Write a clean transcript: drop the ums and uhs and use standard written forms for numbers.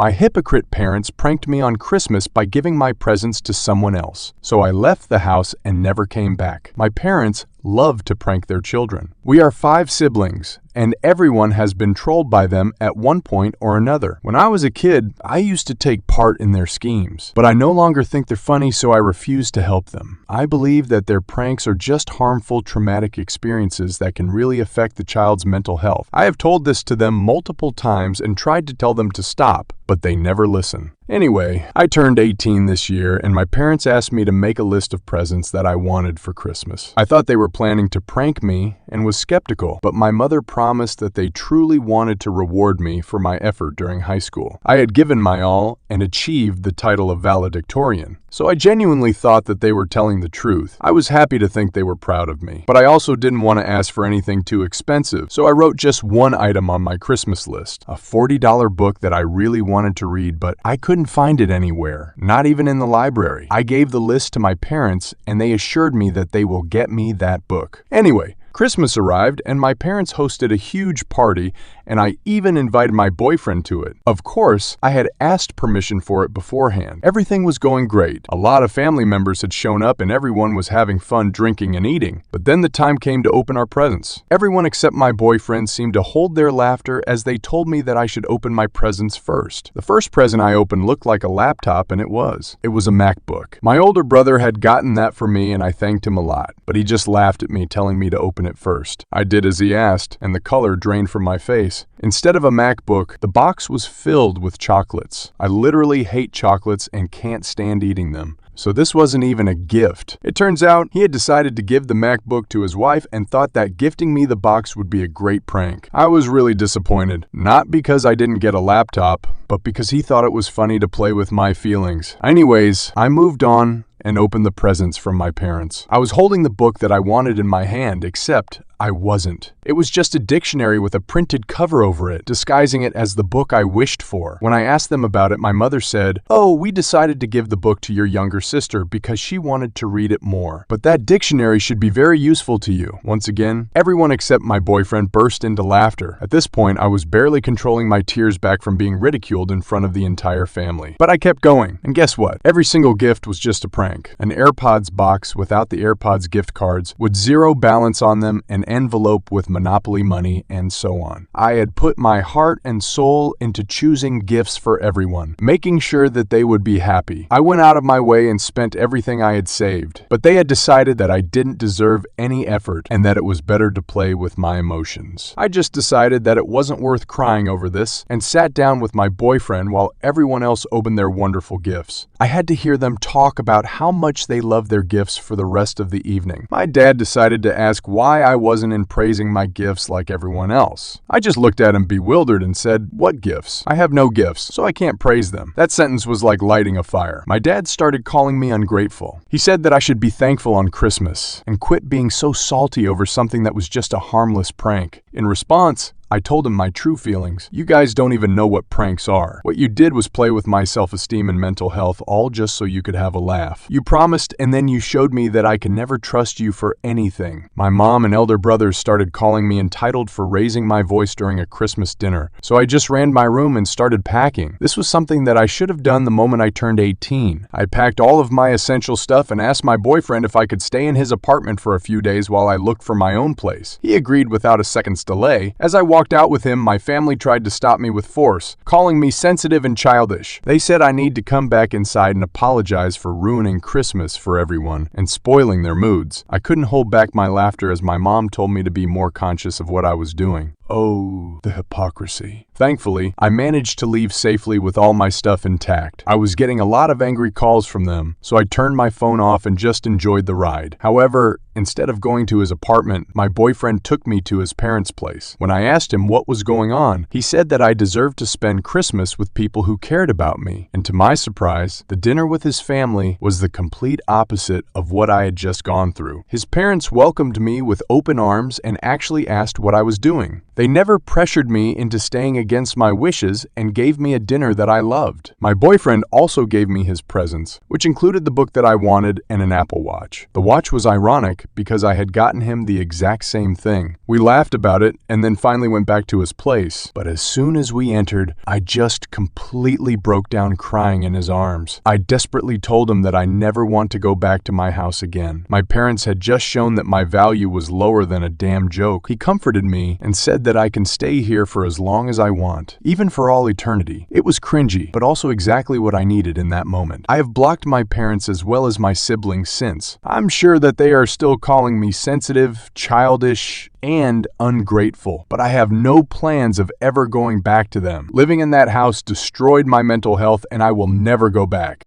My hypocrite parents pranked me on Christmas by giving my presents to someone else, so I left the house and never came back. My parents love to prank their children. We are 5 siblings, and everyone has been trolled by them at one point or another. When I was a kid, I used to take part in their schemes, but I no longer think they're funny, so I refuse to help them. I believe that their pranks are just harmful, traumatic experiences that can really affect the child's mental health. I have told this to them multiple times and tried to tell them to stop, but they never listen. Anyway, I turned 18 this year, and my parents asked me to make a list of presents that I wanted for Christmas. I thought they were planning to prank me and was skeptical, but my mother promised that they truly wanted to reward me for my effort during high school. I had given my all and achieved the title of valedictorian, so I genuinely thought that they were telling the truth. I was happy to think they were proud of me, but I also didn't want to ask for anything too expensive, so I wrote just one item on my Christmas list, a $40 book that I really wanted to read, but I couldn't find it anywhere, not even in the library. I gave the list to my parents, and they assured me that they will get me that book. Anyway, Christmas arrived, and my parents hosted a huge party, and I even invited my boyfriend to it. Of course, I had asked permission for it beforehand. Everything was going great. A lot of family members had shown up, and everyone was having fun drinking and eating. But then the time came to open our presents. Everyone except my boyfriend seemed to hold their laughter as they told me that I should open my presents first. The first present I opened looked like a laptop, and it was. It was a MacBook. My older brother had gotten that for me, and I thanked him a lot, but he just laughed at me, telling me to open it first. I did as he asked, and the color drained from my face. Instead of a MacBook, the box was filled with chocolates. I literally hate chocolates and can't stand eating them. So this wasn't even a gift. It turns out he had decided to give the MacBook to his wife and thought that gifting me the box would be a great prank. I was really disappointed, not because I didn't get a laptop, but because he thought it was funny to play with my feelings. Anyways, I moved on and opened the presents from my parents. I was holding the book that I wanted in my hand, except I wasn't. It was just a dictionary with a printed cover over it, disguising it as the book I wished for. When I asked them about it, my mother said, "Oh, we decided to give the book to your younger sister because she wanted to read it more. But that dictionary should be very useful to you." Once again, everyone except my boyfriend burst into laughter. At this point, I was barely controlling my tears back from being ridiculed in front of the entire family. But I kept going, and guess what? Every single gift was just a prank. An AirPods box without the AirPods gift cards, with zero balance on them, an envelope with Monopoly money, and so on. I had put my heart and soul into choosing gifts for everyone, making sure that they would be happy. I went out of my way and spent everything I had saved, but they had decided that I didn't deserve any effort and that it was better to play with my emotions. I just decided that it wasn't worth crying over this and sat down with my boyfriend while everyone else opened their wonderful gifts. I had to hear them talk about how much they loved their gifts for the rest of the evening. My dad decided to ask why I wasn't in praising my gifts like everyone else. I just looked at him bewildered and said, "What gifts? I have no gifts, so I can't praise them." That sentence was like lighting a fire. My dad started calling me ungrateful. He said that I should be thankful on Christmas and quit being so salty over something that was just a harmless prank. In response, I told him my true feelings. "You guys don't even know what pranks are. What you did was play with my self-esteem and mental health, all just so you could have a laugh. You promised, and then you showed me that I can never trust you for anything." My mom and elder brothers started calling me entitled for raising my voice during a Christmas dinner, so I just ran to my room and started packing. This was something that I should have done the moment I turned 18. I packed all of my essential stuff and asked my boyfriend if I could stay in his apartment for a few days while I looked for my own place. He agreed without a second's delay. As I walked out with him, my family tried to stop me with force, calling me sensitive and childish. They said I need to come back inside and apologize for ruining Christmas for everyone and spoiling their moods. I couldn't hold back my laughter as my mom told me to be more conscious of what I was doing. Oh, the hypocrisy. Thankfully, I managed to leave safely with all my stuff intact. I was getting a lot of angry calls from them, so I turned my phone off and just enjoyed the ride. However, instead of going to his apartment, my boyfriend took me to his parents' place. When I asked him what was going on, he said that I deserved to spend Christmas with people who cared about me. And to my surprise, the dinner with his family was the complete opposite of what I had just gone through. His parents welcomed me with open arms and actually asked what I was doing. They never pressured me into staying against my wishes and gave me a dinner that I loved. My boyfriend also gave me his presents, which included the book that I wanted and an Apple Watch. The watch was ironic because I had gotten him the exact same thing. We laughed about it and then finally went back to his place. But as soon as we entered, I just completely broke down crying in his arms. I desperately told him that I never want to go back to my house again. My parents had just shown that my value was lower than a damn joke. He comforted me and said that I can stay here for as long as I want, even for all eternity. It was cringy, but also exactly what I needed in that moment. I have blocked my parents as well as my siblings since. I'm sure that they are still calling me sensitive, childish, and ungrateful, but I have no plans of ever going back to them. Living in that house destroyed my mental health, and I will never go back.